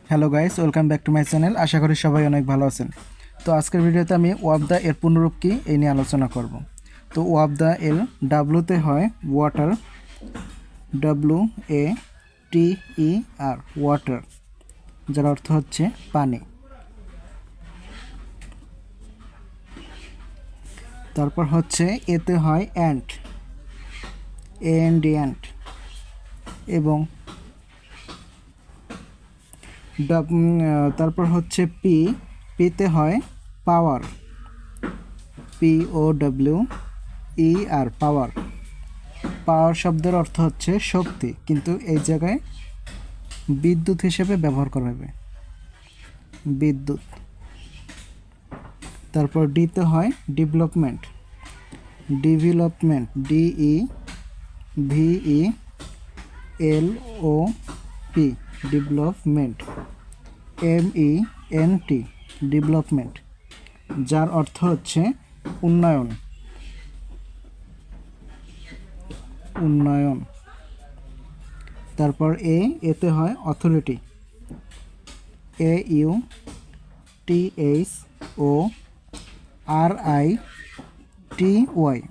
Hello guys, welcome back to my channel. আশা করি সবাই অনেক ভালো আছেন। তো আজকের ভিডিওতে আমি ওয়াপদা এর পূর্ণরূপ কি এই নিয়ে আলোচনা করব। তো ওয়াপদা এর ডাব্লুতে হয় ওয়াটার, WATER, ওয়াটার, যার অর্থ হচ্ছে পানি। তারপর হচ্ছে এতে হয় অ্যান্ট, অ্যান্ট, এবং তারপর হচ্ছে পিতে হয় পাওয়ার, POWER, পাওয়ার। পাওয়ার শব্দের অর্থ হচ্ছে শক্তি, কিন্তু এই জায়গায় বিদ্যুৎ হিসেবে ব্যবহার করা হবে, বিদ্যুৎ। তারপর ডিতে হয় development, DEVELOP, development, MENT, development, যার অর্থ হচ্ছে উন্নয়ন, উন্নয়ন। তারপর এতে হয় অথরিটি, AUTHORITY,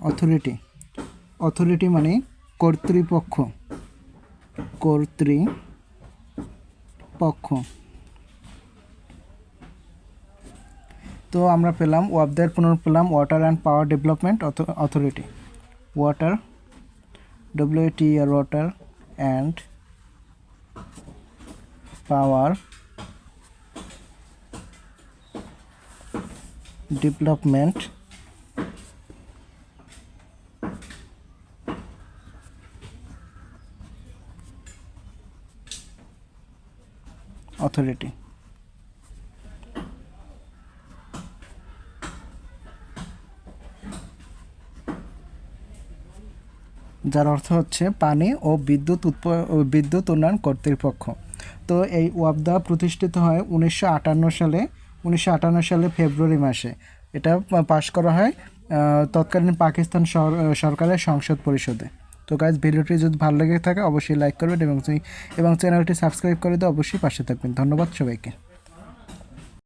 অথরিটি। অথরিটি মানে কর্তৃপক্ষ, কর্তৃপক্ষ। তো আমরা পেলাম ওয়াপদার পুনর পেলাম water and power development authority, water, WATER, water and power development authority. যার অর্থ হচ্ছে পানি ও বিদ্যুৎ উন্নয়ন কর্তৃপক্ষ। তো এই ওয়াপদা প্রতিষ্ঠিত হয় 1958 সালে ফেব্রুয়ারি মাসে। এটা পাশ করা হয় তৎকালীন পাকিস্তান সরকারের সংসদ পরিষদে। তো গাইজ, ভিডিওটি যদি ভালো লেগে থাকে অবশ্যই লাইক করবেন এবং চ্যানেলটি সাবস্ক্রাইব করে দিয়ে অবশ্যই পাশে থাকবেন। ধন্যবাদ সবাইকে।